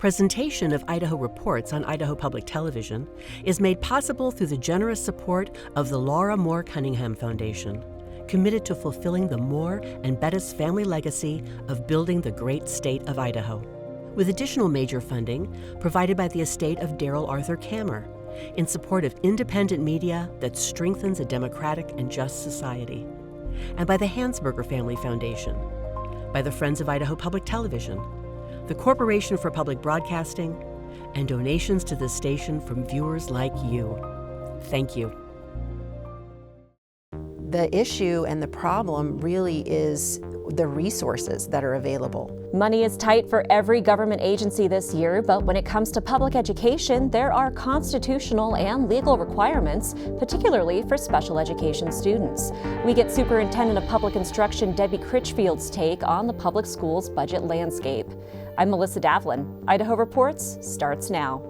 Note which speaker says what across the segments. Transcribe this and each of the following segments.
Speaker 1: Presentation of Idaho Reports on Idaho Public Television is made possible through the generous support of the Laura Moore Cunningham Foundation, committed to fulfilling the Moore and Bettis family legacy of building the great state of Idaho, with additional major funding provided by the estate of Darrell Arthur Kammer in support of independent media that strengthens a democratic and just society, and by the Hansberger Family Foundation, by the Friends of Idaho Public Television, the Corporation for Public Broadcasting, and donations to this station from viewers like you. Thank you.
Speaker 2: The issue and the problem really is the resources that are available.
Speaker 3: Money is tight for every government agency this year, but when it comes to public education, there are constitutional and legal requirements, particularly for special education students. We get Superintendent of Public Instruction Debbie Critchfield's take on the public schools budget landscape. I'm Melissa Davlin. Idaho Reports starts now.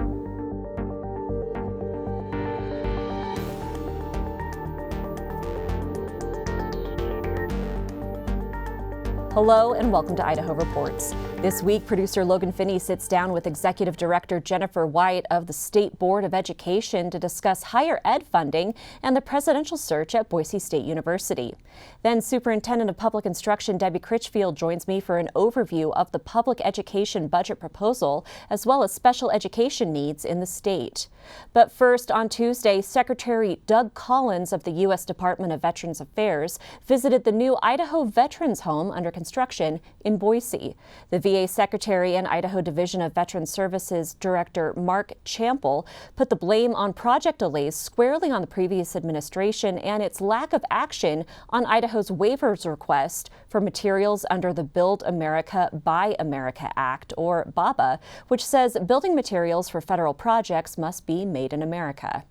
Speaker 3: Hello and welcome to Idaho Reports. This week, producer Logan Finney sits down with Executive Director Jennifer White of the State Board of Education to discuss higher ed funding and the presidential search at Boise State University. Then Superintendent of Public Instruction Debbie Critchfield joins me for an overview of the public education budget proposal as well as special education needs in the state. But first, on Tuesday, Secretary Doug Collins of the U.S. Department of Veterans Affairs visited the new Idaho Veterans Home under construction in Boise. The VA Secretary and Idaho Division of Veterans Services Director Mark Champel put the blame on project delays squarely on the previous administration and its lack of action on Idaho's waivers request for materials under the Build America, Buy America Act, or BABA, which says building materials for federal projects must be made in America.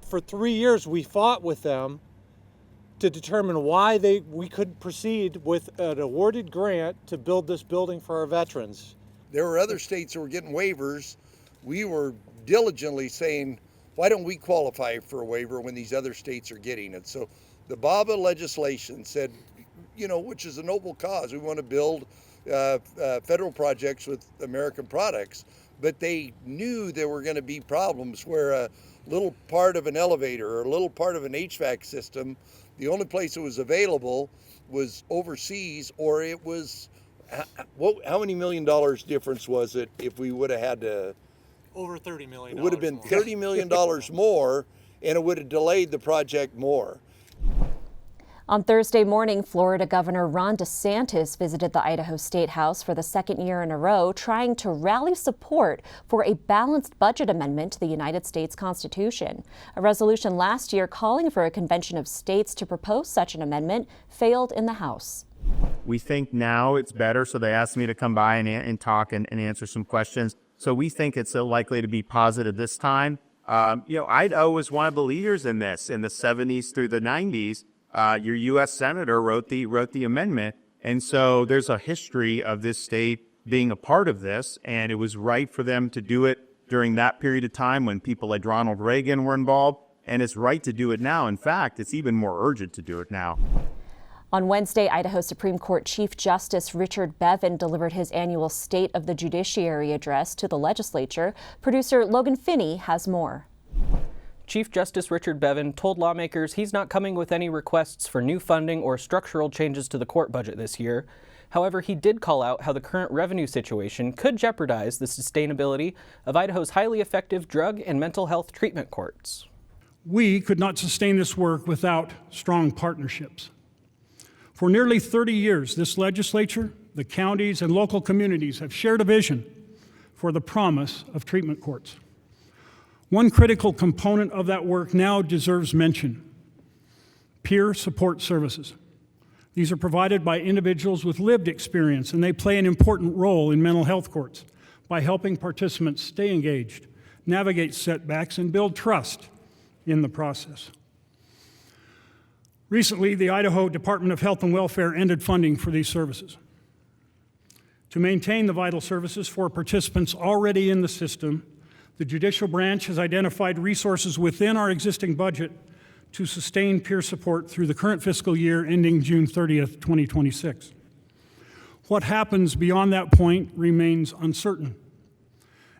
Speaker 4: For 3 years, we fought with them to determine why we could proceed with an awarded grant to build this building for our veterans.
Speaker 5: There were other states that were getting waivers. We were diligently saying, why don't we qualify for a waiver when these other states are getting it? So the BABA legislation said, which is a noble cause. We want to build federal projects with American products, but they knew there were going to be problems where a little part of an elevator or a little part of an HVAC system, the only place it was available was overseas, or it was, how many $1 million difference was it if we would have had to?
Speaker 4: Over $30 million.
Speaker 5: It would have been $30 million more, and it would have delayed the project more.
Speaker 3: On Thursday morning, Florida Governor Ron DeSantis visited the Idaho State House for the second year in a row, trying to rally support for a balanced budget amendment to the United States Constitution. A resolution last year calling for a convention of states to propose such an amendment failed in the House.
Speaker 6: We think now it's better, so they asked me to come by and talk and answer some questions. So we think it's likely to be positive this time. Idaho was one of the leaders in this in the 70s through the 90s. Your U.S. Senator wrote the amendment, and so there's a history of this state being a part of this, and it was right for them to do it during that period of time when people like Ronald Reagan were involved, and it's right to do it now. In fact, it's even more urgent to do it now.
Speaker 3: On Wednesday, Idaho Supreme Court Chief Justice Richard Bevin delivered his annual State of the Judiciary address to the legislature. Producer Logan Finney has more.
Speaker 7: Chief Justice Richard Bevin told lawmakers he's not coming with any requests for new funding or structural changes to the court budget this year. However, he did call out how the current revenue situation could jeopardize the sustainability of Idaho's highly effective drug and mental health treatment courts.
Speaker 8: We could not sustain this work without strong partnerships. For nearly 30 years, this legislature, the counties, and local communities have shared a vision for the promise of treatment courts. One critical component of that work now deserves mention: peer support services. These are provided by individuals with lived experience, and they play an important role in mental health courts by helping participants stay engaged, navigate setbacks, and build trust in the process. Recently, the Idaho Department of Health and Welfare ended funding for these services. To maintain the vital services for participants already in the system, the judicial branch has identified resources within our existing budget to sustain peer support through the current fiscal year ending June 30th, 2026. What happens beyond that point remains uncertain.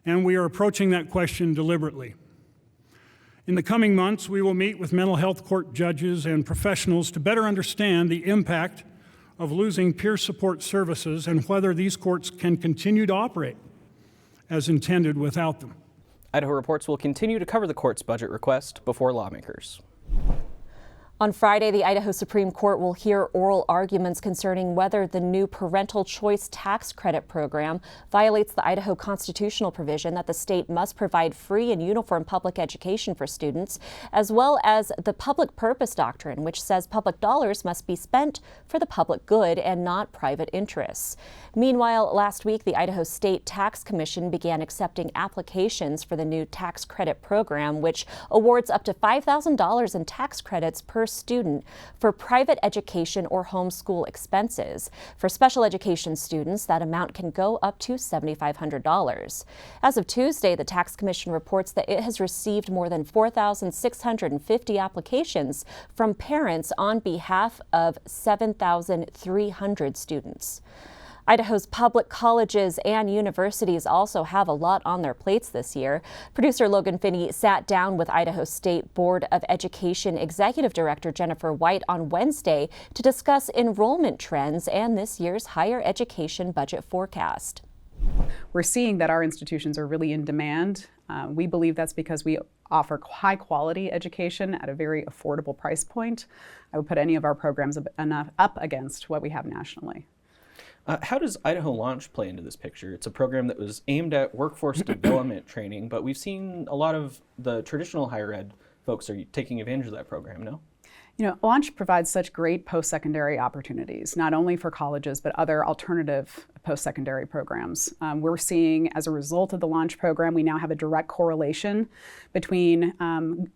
Speaker 8: and we are approaching that question deliberately. In the coming months, we will meet with mental health court judges and professionals to better understand the impact of losing peer support services and whether these courts can continue to operate as intended without them.
Speaker 7: Idaho Reports will continue to cover the court's budget request before lawmakers.
Speaker 3: On Friday, the Idaho Supreme Court will hear oral arguments concerning whether the new parental choice tax credit program violates the Idaho constitutional provision that the state must provide free and uniform public education for students, as well as the public purpose doctrine, which says public dollars must be spent for the public good and not private interests. Meanwhile, last week, the Idaho State Tax Commission began accepting applications for the new tax credit program, which awards up to $5,000 in tax credits per student for private education or homeschool expenses. For special education students, that amount can go up to $7,500. As of Tuesday, the Tax Commission reports that it has received more than 4,650 applications from parents on behalf of 7,300 students. Idaho's public colleges and universities also have a lot on their plates this year. Producer Logan Finney sat down with Idaho State Board of Education Executive Director Jennifer White on Wednesday to discuss enrollment trends and this year's higher education budget forecast.
Speaker 9: We're seeing that our institutions are really in demand. We believe that's because we offer high quality education at a very affordable price point. I would put any of our programs up against what we have nationally.
Speaker 7: How does Idaho Launch play into this picture? It's a program that was aimed at workforce development training, but we've seen a lot of the traditional higher ed folks are taking advantage of that program, no?
Speaker 9: You know, Launch provides such great post-secondary opportunities, not only for colleges, but other alternative post-secondary programs. We're seeing, as a result of the Launch program, we now have a direct correlation between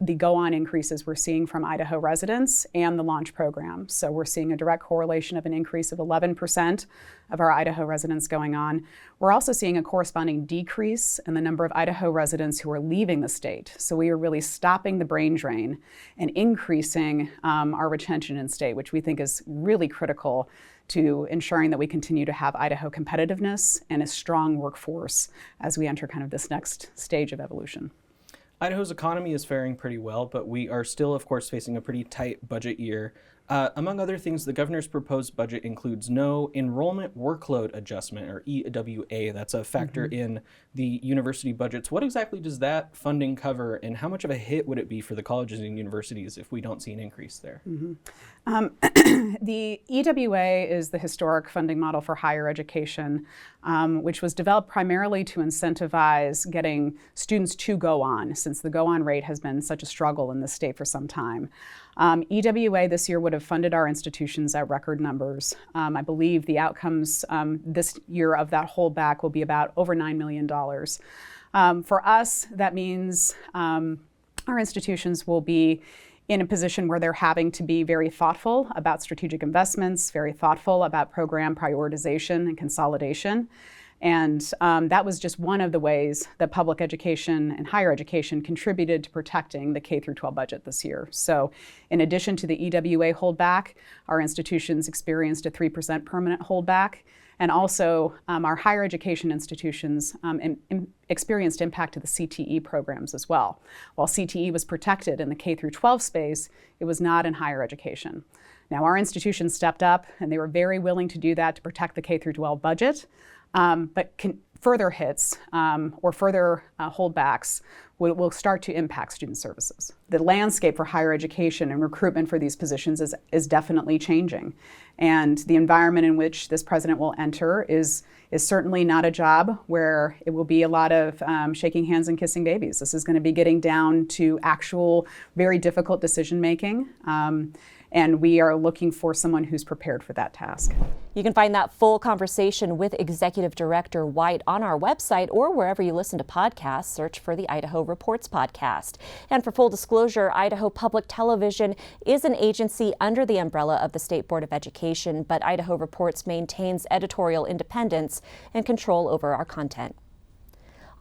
Speaker 9: the go-on increases we're seeing from Idaho residents and the Launch program. So we're seeing a direct correlation of an increase of 11% of our Idaho residents going on. We're also seeing a corresponding decrease in the number of Idaho residents who are leaving the state. So we are really stopping the brain drain and increasing our retention in state, which we think is really critical to ensuring that we continue to have Idaho competitiveness and a strong workforce as we enter kind of this next stage of evolution.
Speaker 7: Idaho's economy is faring pretty well, but we are still, of course, facing a pretty tight budget year. Among other things, the governor's proposed budget includes no enrollment workload adjustment, or EWA. That's a factor in the university budgets. What exactly does that funding cover, and how much of a hit would it be for the colleges and universities if we don't see an increase there?
Speaker 9: The EWA is the historic funding model for higher education, which was developed primarily to incentivize getting students to go on, since the go-on rate has been such a struggle in the state for some time. EWA this year would have funded our institutions at record numbers. I believe the outcomes this year of that holdback will be about over $9 million. For us, that means our institutions will be in a position where they're having to be very thoughtful about strategic investments, very thoughtful about program prioritization and consolidation. And that was just one of the ways that public education and higher education contributed to protecting the K-12 budget this year. So in addition to the EWA holdback, our institutions experienced a 3% permanent holdback. And also our higher education institutions experienced impact to the CTE programs as well. While CTE was protected in the K-12 space, it was not in higher education. Now our institutions stepped up and they were very willing to do that to protect the K-12 budget. But further hits or further holdbacks will start to impact student services. The landscape for higher education and recruitment for these positions is definitely changing. And the environment in which this president will enter is certainly not a job where it will be a lot of shaking hands and kissing babies. This is going to be getting down to actual, very difficult decision making. And we are looking for someone who's prepared for that task.
Speaker 3: You can find that full conversation with Executive Director White on our website or wherever you listen to podcasts. Search for the Idaho Reports podcast. And for full disclosure, Idaho Public Television is an agency under the umbrella of the State Board of Education, but Idaho Reports maintains editorial independence and control over our content.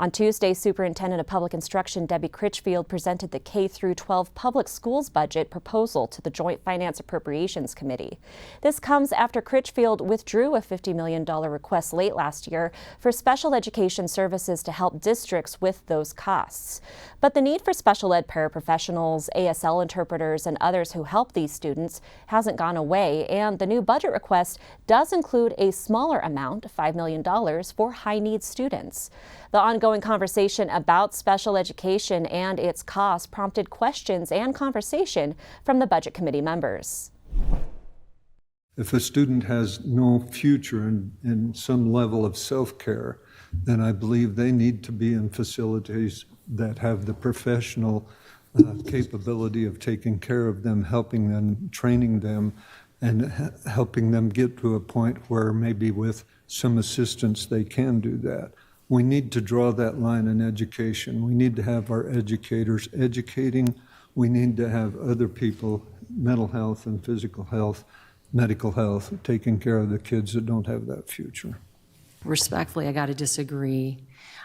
Speaker 3: On Tuesday, Superintendent of Public Instruction Debbie Critchfield presented the K-12 public schools budget proposal to the Joint Finance Appropriations Committee. This comes after Critchfield withdrew a $50 million request late last year for special education services to help districts with those costs. But the need for special ed paraprofessionals, ASL interpreters, and others who help these students hasn't gone away, and the new budget request does include a smaller amount, $5 million, for high-need students. The ongoing conversation about special education and its costs prompted questions and conversation from the Budget Committee members.
Speaker 10: If a student has no future in some level of self-care, then I believe they need to be in facilities that have the professional capability of taking care of them, helping them, training them, and helping them get to a point where maybe with some assistance they can do that. We need to draw that line in education. We need to have our educators educating. We need to have other people, mental health and physical health, medical health, taking care of the kids that don't have that future.
Speaker 11: Respectfully, I got to disagree.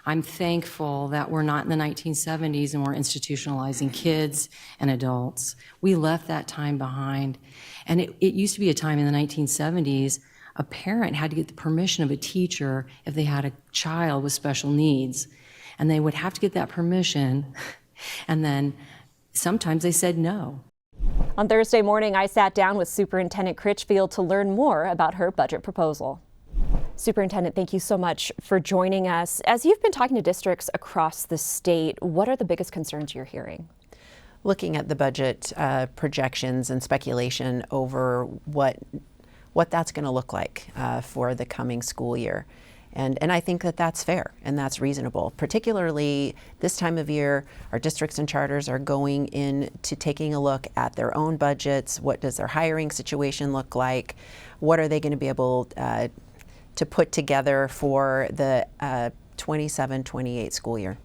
Speaker 11: I'm thankful that we're not in the 1970s and we're institutionalizing kids and adults. We left that time behind. And it used to be a time in the 1970s, a parent had to get the permission of a teacher if they had a child with special needs. And they would have to get that permission, and then sometimes they said no.
Speaker 3: On Thursday morning, I sat down with Superintendent Critchfield to learn more about her budget proposal. Superintendent, thank you so much for joining us. As you've been talking to districts across the state, what are the biggest concerns you're hearing?
Speaker 2: Looking at the budget projections and speculation over what that's going to look like for the coming school year. And I think that that's fair and that's reasonable. Particularly this time of year, our districts and charters are going in to taking a look at their own budgets. What does their hiring situation look like? What are they going to be able to put together for the 27-28 school year?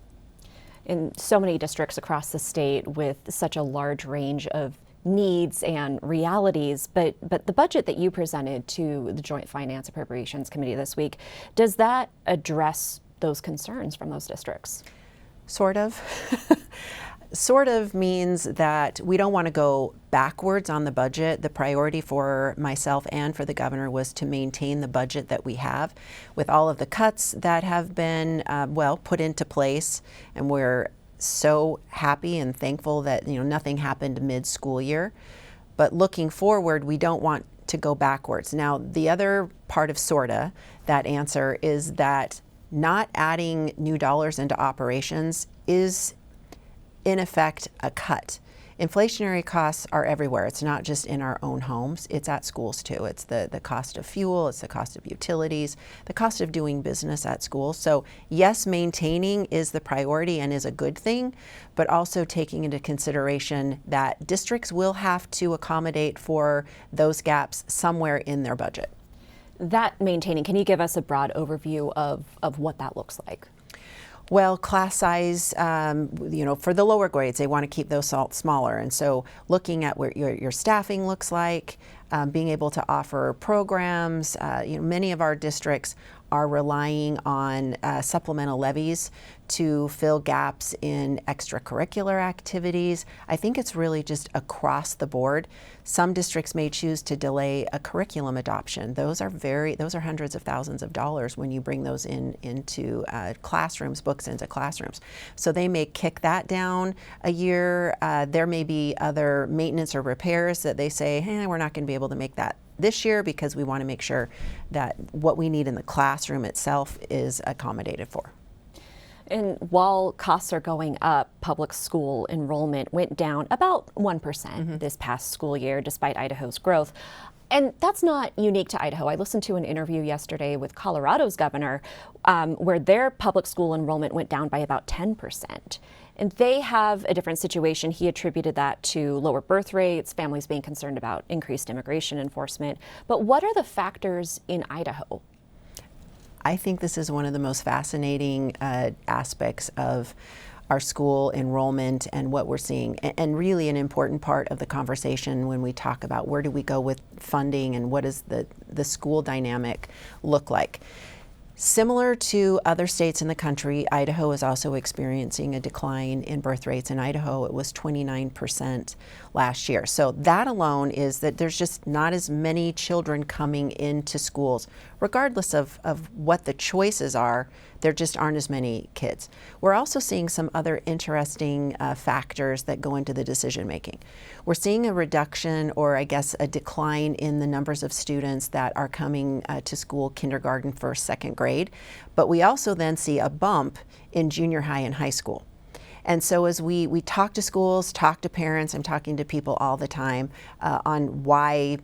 Speaker 3: In so many districts across the state with such a large range of needs and realities, but the budget that you presented to the Joint Finance Appropriations Committee this week, does that address those concerns from those districts?
Speaker 2: Sort of. Sort of means that we don't want to go backwards on the budget. The priority for myself and for the governor was to maintain the budget that we have with all of the cuts that have been, put into place, and we're so happy and thankful that nothing happened mid-school year. But looking forward, we don't want to go backwards. Now, the other part of sorta that answer is that not adding new dollars into operations is in effect a cut. Inflationary costs are everywhere. It's not just in our own homes, it's at schools too. It's the cost of fuel, it's the cost of utilities, the cost of doing business at schools. So yes, maintaining is the priority and is a good thing, but also taking into consideration that districts will have to accommodate for those gaps somewhere in their budget.
Speaker 3: That maintaining, can you give us a broad overview of what that looks like?
Speaker 2: Well, class size, for the lower grades, they want to keep those smaller. And so looking at what your staffing looks like, being able to offer programs, many of our districts are relying on supplemental levies to fill gaps in extracurricular activities. I think it's really just across the board. Some districts may choose to delay a curriculum adoption. Those are hundreds of thousands of dollars when you bring those into classrooms, books into classrooms. So they may kick that down a year. There may be other maintenance or repairs that they say, hey, we're not going to be able to make that this year because we want to make sure that what we need in the classroom itself is accommodated for.
Speaker 3: And while costs are going up, public school enrollment went down about 1% this past school year, despite Idaho's growth. And that's not unique to Idaho. I listened to an interview yesterday with Colorado's governor, where their public school enrollment went down by about 10%. And they have a different situation. He attributed that to lower birth rates, families being concerned about increased immigration enforcement. But what are the factors in Idaho?
Speaker 2: I think this is one of the most fascinating aspects of our school enrollment and what we're seeing, and really an important part of the conversation when we talk about where do we go with funding and what does the school dynamic look like. Similar to other states in the country, Idaho is also experiencing a decline in birth rates. In Idaho, it was 29% last year. So that alone is that there's just not as many children coming into schools. Regardless of what the choices are, there just aren't as many kids. We're also seeing some other interesting factors that go into the decision making. We're seeing a reduction, or I guess a decline, in the numbers of students that are coming to school kindergarten, first, second grade. But we also then see a bump in junior high and high school. And so as we talk to schools, talk to parents, I'm talking to people all the time on why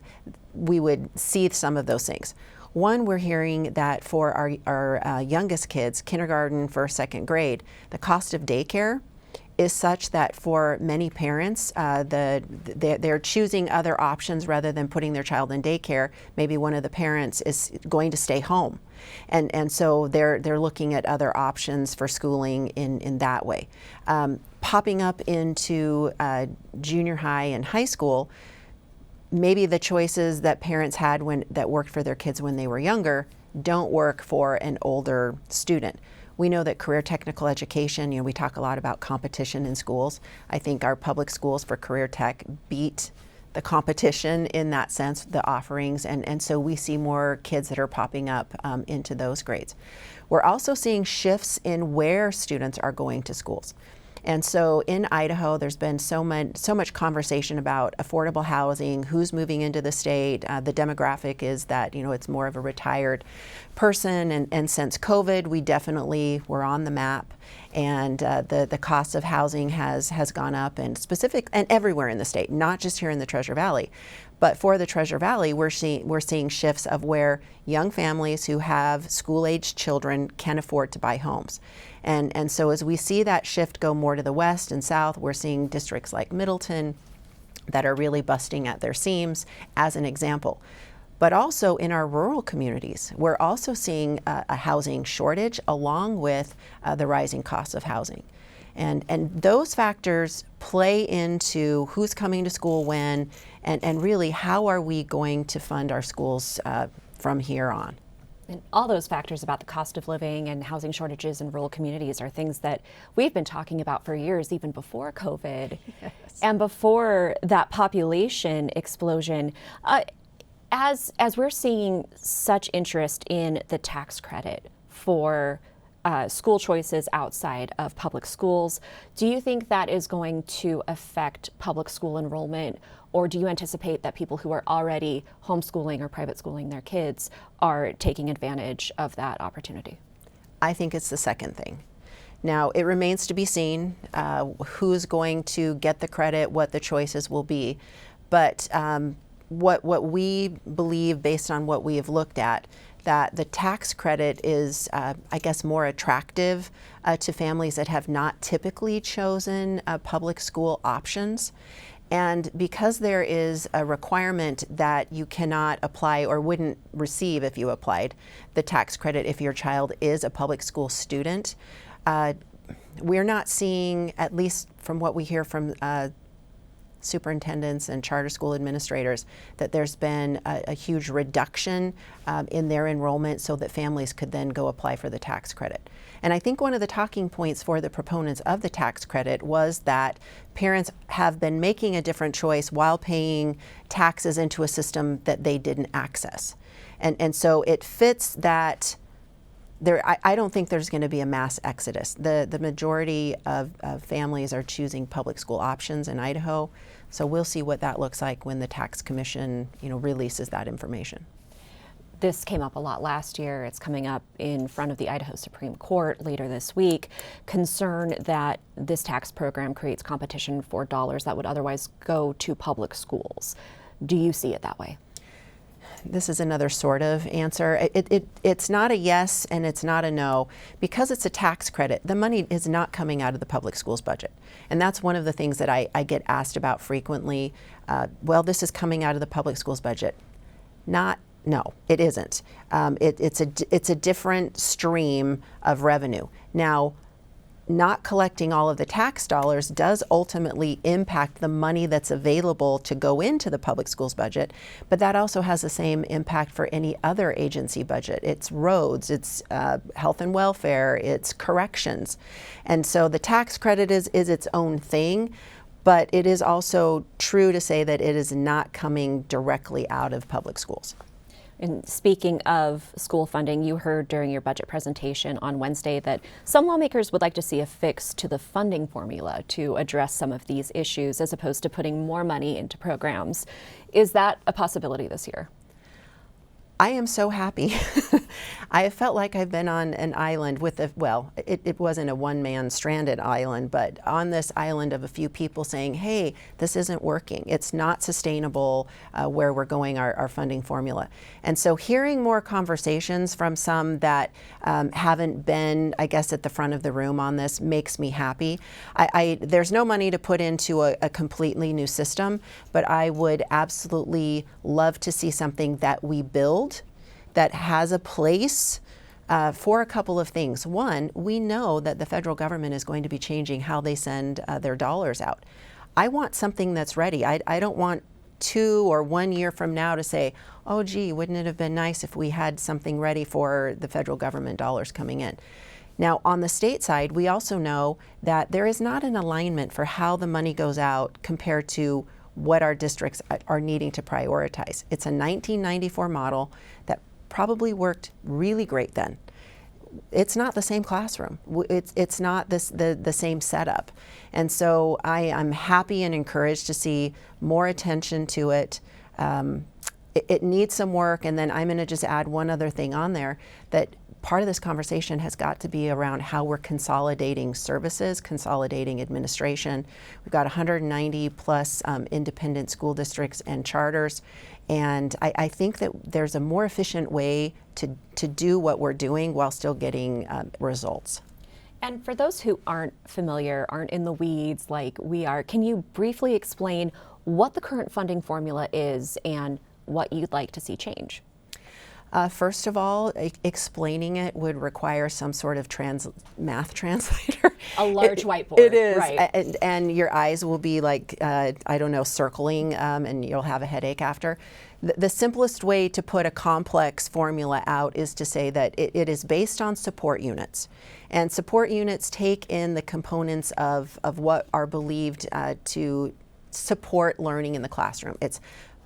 Speaker 2: we would see some of those things. One, we're hearing that for our youngest kids, kindergarten, first, second grade, the cost of daycare is such that for many parents, they're choosing other options rather than putting their child in daycare. Maybe one of the parents is going to stay home. And so they're looking at other options for schooling in that way. Popping up into junior high and high school, maybe the choices that parents had that worked for their kids when they were younger don't work for an older student. We know that career technical education, we talk a lot about competition in schools. I think our public schools for career tech beat the competition in that sense, the offerings, and so we see more kids that are popping up into those grades. We're also seeing shifts in where students are going to schools. And so in Idaho, there's been so much conversation about affordable housing, who's moving into the state. The demographic is that, it's more of a retired person. And since COVID, we definitely were on the map. And the cost of housing has gone up, and everywhere in the state, not just here in the Treasure Valley. But for the Treasure Valley, we're seeing shifts of where young families who have school-aged children can afford to buy homes. And so as we see that shift go more to the west and south, we're seeing districts like Middleton that are really busting at their seams, as an example. But also in our rural communities, we're also seeing a housing shortage along with the rising costs of housing. And those factors play into who's coming to school when, and really how are we going to fund our schools from here on.
Speaker 3: And all those factors about the cost of living and housing shortages in rural communities are things that we've been talking about for years, even before COVID. Yes. And before that population explosion. As we're seeing such interest in the tax credit for school choices outside of public schools, do you think that is going to affect public school enrollment? Or do you anticipate that people who are already homeschooling or private schooling their kids are taking advantage of that opportunity?
Speaker 2: I think it's the second thing. Now, it remains to be seen who's going to get the credit, what the choices will be. But what we believe, based on what we have looked at, that the tax credit is, I guess, more attractive to families that have not typically chosen public school options. And because there is a requirement that you cannot apply or wouldn't receive if you applied the tax credit if your child is a public school student, we're not seeing, at least from what we hear from superintendents and charter school administrators, that there's been a huge reduction in their enrollment so that families could then go apply for the tax credit. And I think one of the talking points for the proponents of the tax credit was that parents have been making a different choice while paying taxes into a system that they didn't access. And so it fits that. I don't think there's going to be a mass exodus. The majority of families are choosing public school options in Idaho, so we'll see what that looks like when the tax commission, releases that information.
Speaker 3: This came up a lot last year. It's coming up in front of the Idaho Supreme Court later this week. Concern that this tax program creates competition for dollars that would otherwise go to public schools. Do you see it that way?
Speaker 2: This is another sort of answer. It's not a yes and it's not a no. Because it's a tax credit, the money is not coming out of the public schools budget. And that's one of the things that I get asked about frequently. Well, this is coming out of the public schools budget. No, it isn't. It's a different stream of revenue. Now, not collecting all of the tax dollars does ultimately impact the money that's available to go into the public schools budget, but that also has the same impact for any other agency budget. It's roads, it's health and welfare, it's corrections. And so the tax credit is its own thing, but it is also true to say that it is not coming directly out of public schools.
Speaker 3: And speaking of school funding, you heard during your budget presentation on Wednesday that some lawmakers would like to see a fix to the funding formula to address some of these issues as opposed to putting more money into programs. Is that a possibility this year?
Speaker 2: I am so happy. I have felt like I've been on an island with it wasn't a one-man stranded island, but on this island of a few people saying, hey, this isn't working. It's not sustainable where we're going, our funding formula. And so hearing more conversations from some that haven't been, I guess, at the front of the room on this makes me happy. There's no money to put into a completely new system, but I would absolutely love to see something that we build that has a place for a couple of things. One, we know that the federal government is going to be changing how they send their dollars out. I want something that's ready. I don't want 2 or 1 year from now to say, oh gee, wouldn't it have been nice if we had something ready for the federal government dollars coming in. Now, on the state side, we also know that there is not an alignment for how the money goes out compared to what our districts are needing to prioritize. It's a 1994 model that probably worked really great then. It's not the same classroom. It's not the same setup. And so I'm happy and encouraged to see more attention to it. It needs some work, and then I'm going to just add one other thing on there, that part of this conversation has got to be around how we're consolidating services, consolidating administration. We've got 190 plus independent school districts and charters, and I think that there's a more efficient way to do what we're doing while still getting results.
Speaker 3: And for those who aren't familiar, aren't in the weeds like we are, can you briefly explain what the current funding formula is and what you'd like to see change?
Speaker 2: First of all, explaining it would require some sort of math translator.
Speaker 3: A large whiteboard.
Speaker 2: It is,
Speaker 3: right.
Speaker 2: And your eyes will be like, I don't know, circling, and you'll have a headache after. The simplest way to put a complex formula out is to say that it is based on support units. And support units take in the components of what are believed to support learning in the classroom. It's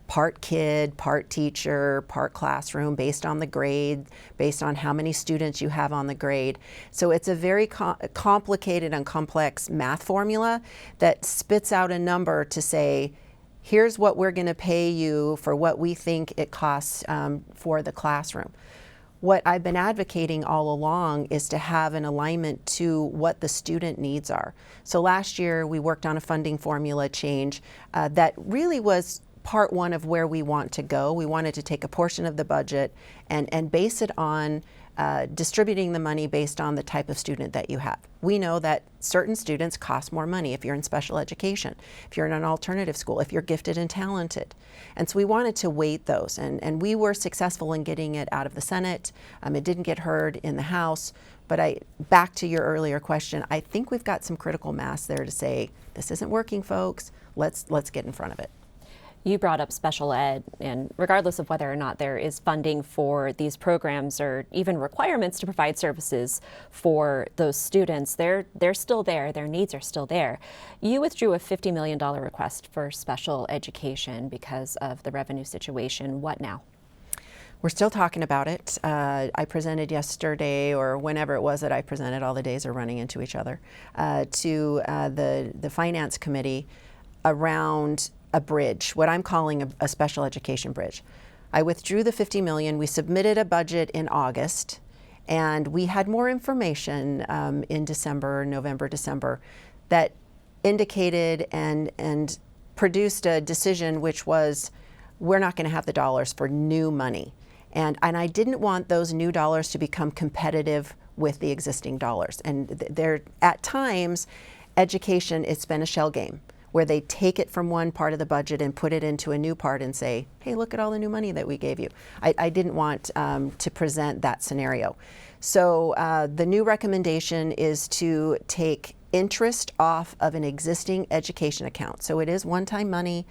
Speaker 2: part kid, part teacher, part classroom, based on the grade, based on how many students you have on the grade. So it's a very complicated and complex math formula that spits out a number to say, here's what we're going to pay you for what we think it costs for the classroom. What I've been advocating all along is to have an alignment to what the student needs are. So last year we worked on a funding formula change that really was part one of where we want to go. We wanted to take a portion of the budget and base it on distributing the money based on the type of student that you have. We know that certain students cost more money if you're in special education, if you're in an alternative school, if you're gifted and talented. And so we wanted to weight those, and we were successful in getting it out of the Senate. It didn't get heard in the House, but back to your earlier question, I think we've got some critical mass there to say, this isn't working, folks. Let's get in front of it.
Speaker 3: You brought up special ed, and regardless of whether or not there is funding for these programs or even requirements to provide services for those students, they're still there. Their needs are still there. You withdrew a $50 million request for special education because of the revenue situation. What now?
Speaker 2: We're still talking about it. I presented yesterday, or whenever it was that I presented, all the days are running into each other, to the Finance Committee around a bridge, what I'm calling a special education bridge. I withdrew the $50 million. We submitted a budget in August, and we had more information in November, December, that indicated and produced a decision which was, we're not going to have the dollars for new money. And I didn't want those new dollars to become competitive with the existing dollars. And there, at times, education, it's been a shell game, where they take it from one part of the budget and put it into a new part and say, hey, look at all the new money that we gave you. I didn't want to present that scenario. So the new recommendation is to take interest off of an existing education account. So it is one-time money.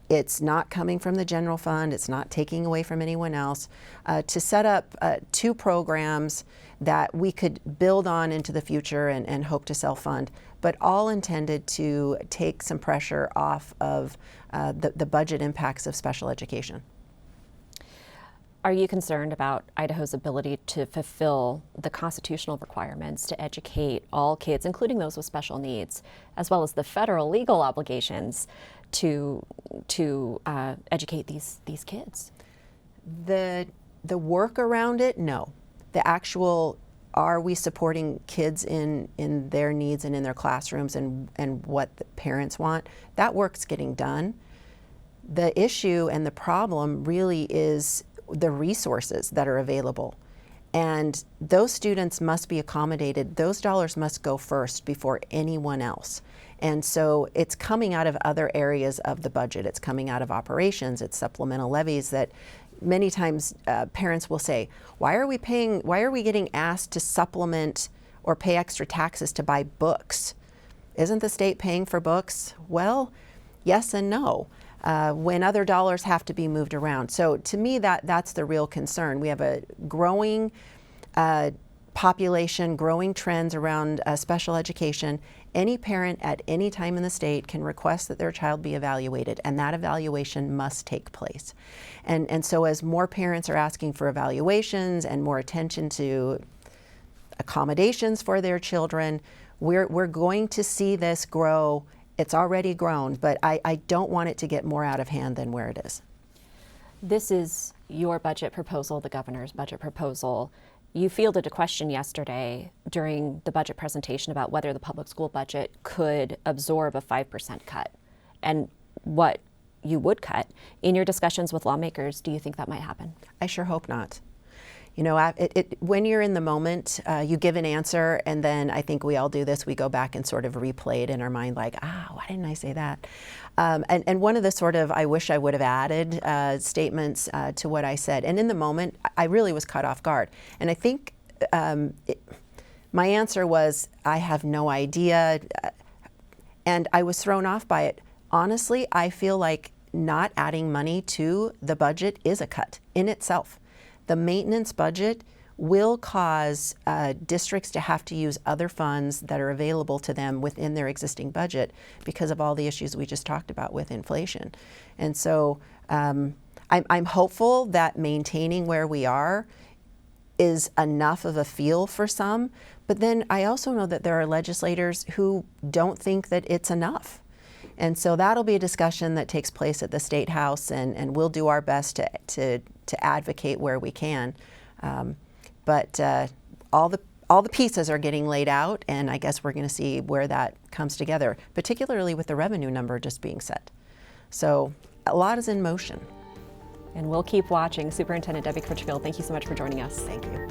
Speaker 2: It's not coming from the general fund. It's not taking away from anyone else. To set up 2 programs that we could build on into the future and hope to self-fund, but all intended to take some pressure off of the budget impacts of special education.
Speaker 3: Are you concerned about Idaho's ability to fulfill the constitutional requirements to educate all kids, including those with special needs, as well as the federal legal obligations to educate these kids?
Speaker 2: The work around it, no. The actual, are we supporting kids in their needs and in their classrooms and what the parents want? That work's getting done. The issue and the problem really is the resources that are available. And those students must be accommodated. Those dollars must go first before anyone else. And so it's coming out of other areas of the budget. It's coming out of operations, it's supplemental levies that many times parents will say, why are we getting asked to supplement or pay extra taxes to buy books? Isn't the state paying for books? Well, yes and no. When other dollars have to be moved around. So to me, that's the real concern. We have a growing population, growing trends around special education. Any parent at any time in the state can request that their child be evaluated, and that evaluation must take place. And so as more parents are asking for evaluations and more attention to accommodations for their children, we're going to see this grow. It's already grown, but I don't want it to get more out of hand than where it is.
Speaker 3: This is your budget proposal, the governor's budget proposal. You fielded a question yesterday during the budget presentation about whether the public school budget could absorb a 5% cut and what you would cut. In your discussions with lawmakers, do you think that might happen?
Speaker 2: I sure hope not. You know, when you're in the moment, you give an answer, and then I think we all do this. We go back and sort of replay it in our mind like, why didn't I say that? And one of the sort of, I wish I would have added statements to what I said. And in the moment, I really was caught off guard. And I think my answer was, I have no idea. And I was thrown off by it. Honestly, I feel like not adding money to the budget is a cut in itself. The maintenance budget will cause districts to have to use other funds that are available to them within their existing budget because of all the issues we just talked about with inflation. And so I'm hopeful that maintaining where we are is enough of a feel for some, but then I also know that there are legislators who don't think that it's enough. And so that'll be a discussion that takes place at the State House, and we'll do our best to advocate where we can. But all the pieces are getting laid out, and I guess we're going to see where that comes together, particularly with the revenue number just being set. So a lot is in motion.
Speaker 3: And we'll keep watching. Superintendent Debbie Critchfield, thank you so much for joining us.
Speaker 2: Thank you.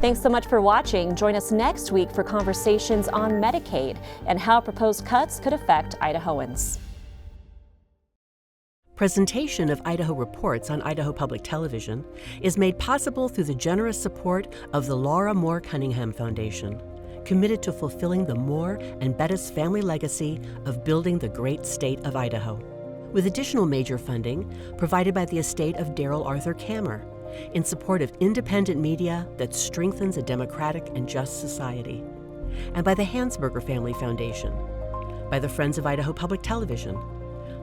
Speaker 3: Thanks so much for watching. Join us next week for conversations on Medicaid and how proposed cuts could affect Idahoans.
Speaker 1: Presentation of Idaho Reports on Idaho Public Television is made possible through the generous support of the Laura Moore Cunningham Foundation, committed to fulfilling the Moore and Bettis family legacy of building the great state of Idaho, with additional major funding provided by the estate of Darrell Arthur Kammer, in support of independent media that strengthens a democratic and just society, and by the Hansberger Family Foundation, by the Friends of Idaho Public Television,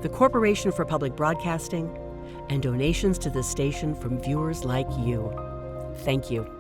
Speaker 1: the Corporation for Public Broadcasting, and donations to this station from viewers like you. Thank you.